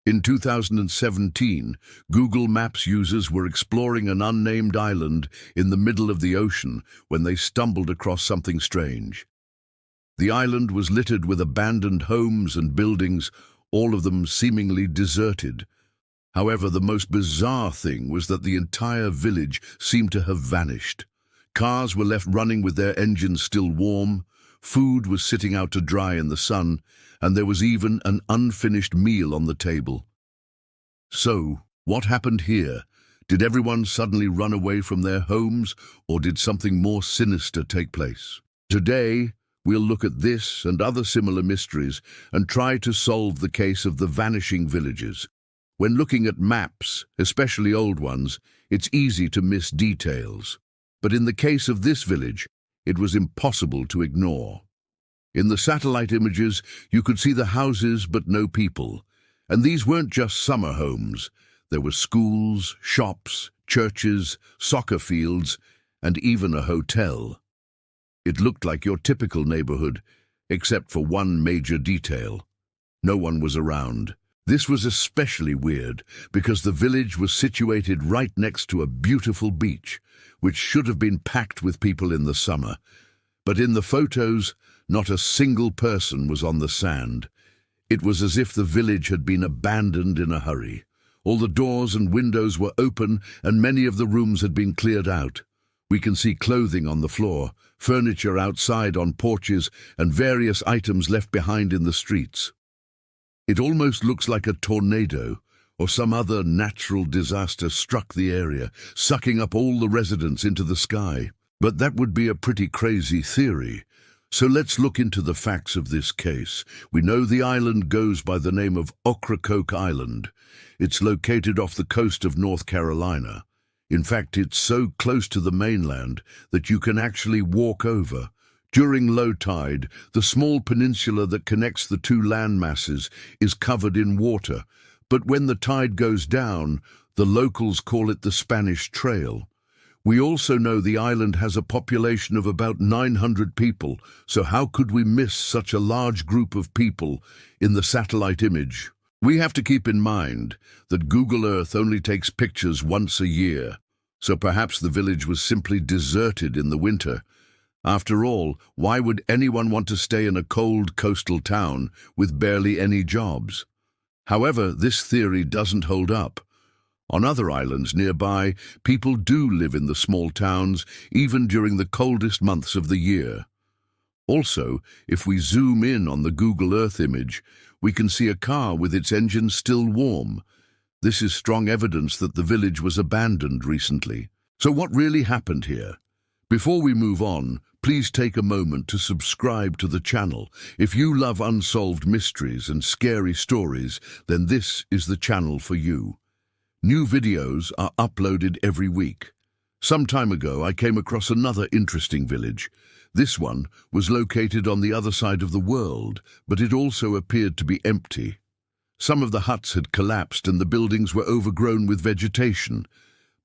In 2017, Google Maps users were exploring an unnamed island in the middle of the ocean when they stumbled across something strange. The island was littered with abandoned homes and buildings, all of them seemingly deserted. However, the most bizarre thing was that the entire village seemed to have vanished. Cars were left running with their engines still warm, food was sitting out to dry in the sun, and there was even an unfinished meal on the table. So, what happened here? Did everyone suddenly run away from their homes, or did something more sinister take place? Today, we'll look at this and other similar mysteries and try to solve the case of the vanishing villages. When looking at maps, especially old ones, it's easy to miss details. But in the case of this village, it was impossible to ignore. In the satellite images, you could see the houses but no people. And these weren't just summer homes. There were schools, shops, churches, soccer fields, and even a hotel. It looked like your typical neighborhood, except for one major detail. No one was around. This was especially weird because the village was situated right next to a beautiful beach, which should have been packed with people in the summer. But in the photos, not a single person was on the sand. It was as if the village had been abandoned in a hurry. All the doors and windows were open and many of the rooms had been cleared out. We can see clothing on the floor, furniture outside on porches, and various items left behind in the streets. It almost looks like a tornado or some other natural disaster struck the area, sucking up all the residents into the sky. But that would be a pretty crazy theory. So let's look into the facts of this case. We know the island goes by the name of Ocracoke Island. It's located off the coast of North Carolina. In fact, it's so close to the mainland that you can actually walk over. During low tide, the small peninsula that connects the two land masses is covered in water. But when the tide goes down, the locals call it the Spanish Trail. We also know the island has a population of about 900 people, so how could we miss such a large group of people in the satellite image? We have to keep in mind that Google Earth only takes pictures once a year, so perhaps the village was simply deserted in the winter. After all, why would anyone want to stay in a cold coastal town with barely any jobs? However, this theory doesn't hold up. On other islands nearby, people do live in the small towns, even during the coldest months of the year. Also, if we zoom in on the Google Earth image, we can see a car with its engine still warm. This is strong evidence that the village was abandoned recently. So what really happened here? Before we move on, please take a moment to subscribe to the channel. If you love unsolved mysteries and scary stories, then this is the channel for you. New videos are uploaded every week. Some time ago, I came across another interesting village. This one was located on the other side of the world, but it also appeared to be empty. Some of the huts had collapsed and the buildings were overgrown with vegetation.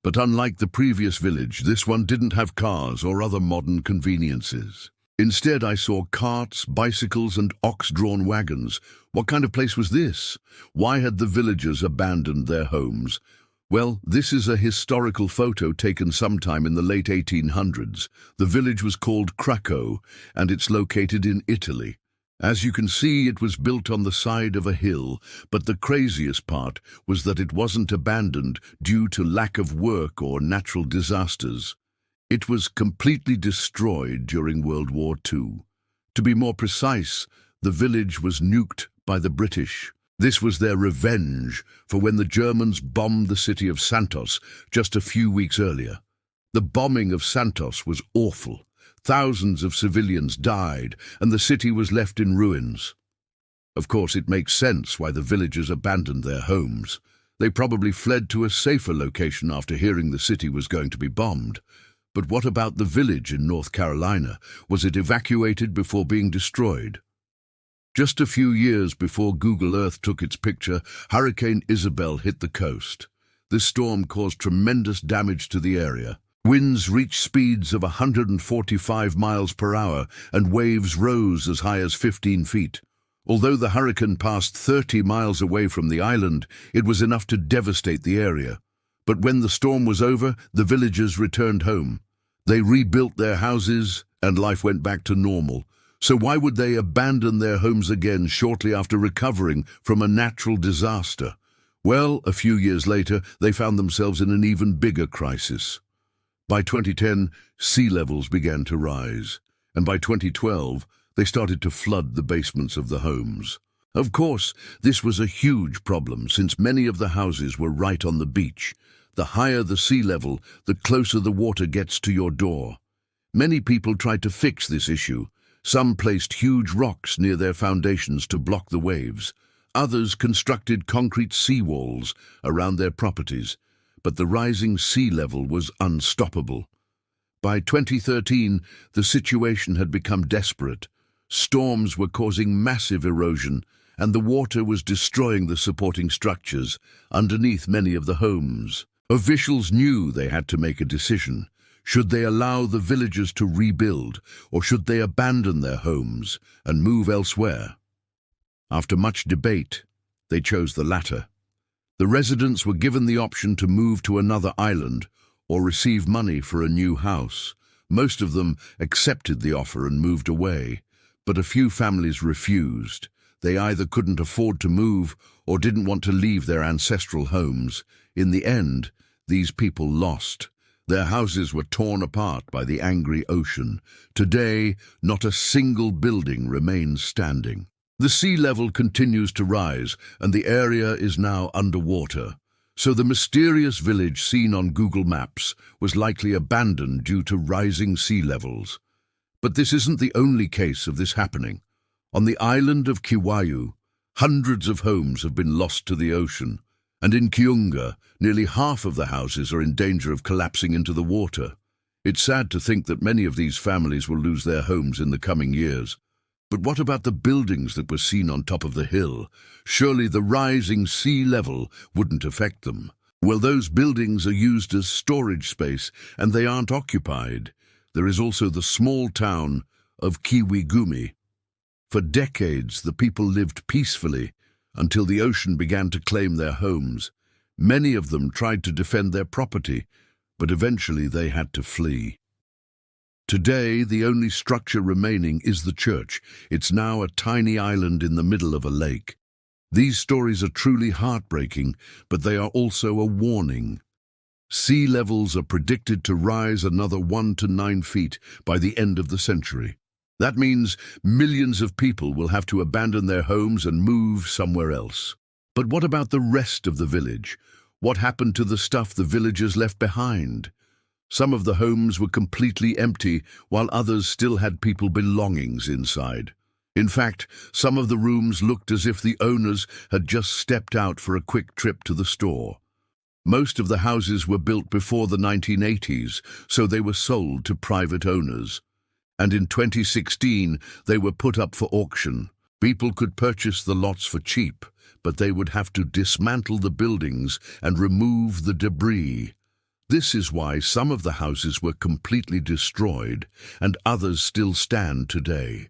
But unlike the previous village, this one didn't have cars or other modern conveniences. Instead, I saw carts, bicycles, and ox-drawn wagons. What kind of place was this? Why had the villagers abandoned their homes? Well, this is a historical photo taken sometime in the late 1800s. The village was called Krakow, and it's located in Italy. As you can see, it was built on the side of a hill, but the craziest part was that it wasn't abandoned due to lack of work or natural disasters. It was completely destroyed during World War II. To be more precise, the village was nuked by the British. This was their revenge for when the Germans bombed the city of Santos just a few weeks earlier. The bombing of Santos was awful. Thousands of civilians died, and the city was left in ruins. Of course, it makes sense why the villagers abandoned their homes. They probably fled to a safer location after hearing the city was going to be bombed. But what about the village in North Carolina? Was it evacuated before being destroyed? Just a few years before Google Earth took its picture, Hurricane Isabel hit the coast. This storm caused tremendous damage to the area. Winds reached speeds of 145 miles per hour, and waves rose as high as 15 feet. Although the hurricane passed 30 miles away from the island, it was enough to devastate the area. But when the storm was over, the villagers returned home. They rebuilt their houses, and life went back to normal. So why would they abandon their homes again shortly after recovering from a natural disaster? Well, a few years later, they found themselves in an even bigger crisis. By 2010, sea levels began to rise, and by 2012, they started to flood the basements of the homes. Of course, this was a huge problem since many of the houses were right on the beach. The higher the sea level, the closer the water gets to your door. Many people tried to fix this issue. Some placed huge rocks near their foundations to block the waves. Others constructed concrete seawalls around their properties. But the rising sea level was unstoppable. By 2013, the situation had become desperate. Storms were causing massive erosion, and the water was destroying the supporting structures underneath many of the homes. Officials knew they had to make a decision. Should they allow the villagers to rebuild, or should they abandon their homes and move elsewhere? After much debate, they chose the latter. The residents were given the option to move to another island or receive money for a new house. Most of them accepted the offer and moved away, but a few families refused. They either couldn't afford to move or didn't want to leave their ancestral homes. In the end, these people lost. Their houses were torn apart by the angry ocean. Today, not a single building remains standing. The sea level continues to rise, and the area is now underwater. So the mysterious village seen on Google Maps was likely abandoned due to rising sea levels. But this isn't the only case of this happening. On the island of Kiwayu, hundreds of homes have been lost to the ocean, and in Kiunga, nearly half of the houses are in danger of collapsing into the water. It's sad to think that many of these families will lose their homes in the coming years. But what about the buildings that were seen on top of the hill? Surely the rising sea level wouldn't affect them. Well, those buildings are used as storage space, and they aren't occupied. There is also the small town of Kiwigumi. For decades, the people lived peacefully until the ocean began to claim their homes. Many of them tried to defend their property, but eventually they had to flee. Today, the only structure remaining is the church. It's now a tiny island in the middle of a lake. These stories are truly heartbreaking, but they are also a warning. Sea levels are predicted to rise another 1 to 9 feet by the end of the century. That means millions of people will have to abandon their homes and move somewhere else. But what about the rest of the village? What happened to the stuff the villagers left behind? Some of the homes were completely empty, while others still had people's belongings inside. In fact, some of the rooms looked as if the owners had just stepped out for a quick trip to the store. Most of the houses were built before the 1980s, so they were sold to private owners. And in 2016, they were put up for auction. People could purchase the lots for cheap, but they would have to dismantle the buildings and remove the debris. This is why some of the houses were completely destroyed, and others still stand today.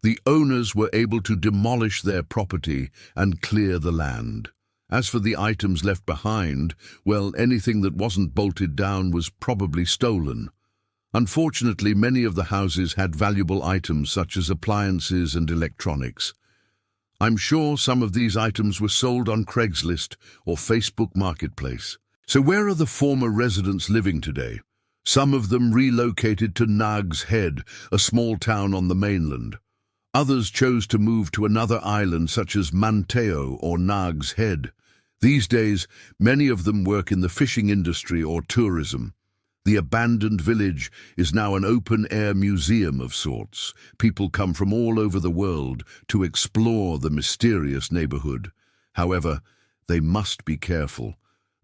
The owners were able to demolish their property and clear the land. As for the items left behind, well, anything that wasn't bolted down was probably stolen. Unfortunately, many of the houses had valuable items such as appliances and electronics. I'm sure some of these items were sold on Craigslist or Facebook Marketplace. So where are the former residents living today? Some of them relocated to Nag's Head, a small town on the mainland. Others chose to move to another island such as Manteo or Nag's Head. These days, many of them work in the fishing industry or tourism. The abandoned village is now an open-air museum of sorts. People come from all over the world to explore the mysterious neighborhood. However, they must be careful.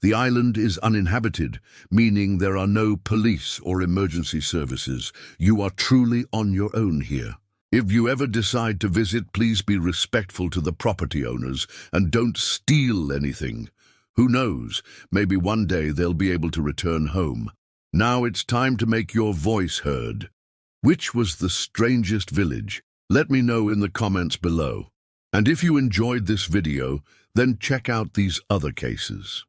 The island is uninhabited, meaning there are no police or emergency services. You are truly on your own here. If you ever decide to visit, please be respectful to the property owners and don't steal anything. Who knows, maybe one day they'll be able to return home. Now it's time to make your voice heard. Which was the strangest village? Let me know in the comments below. And if you enjoyed this video, then check out these other cases.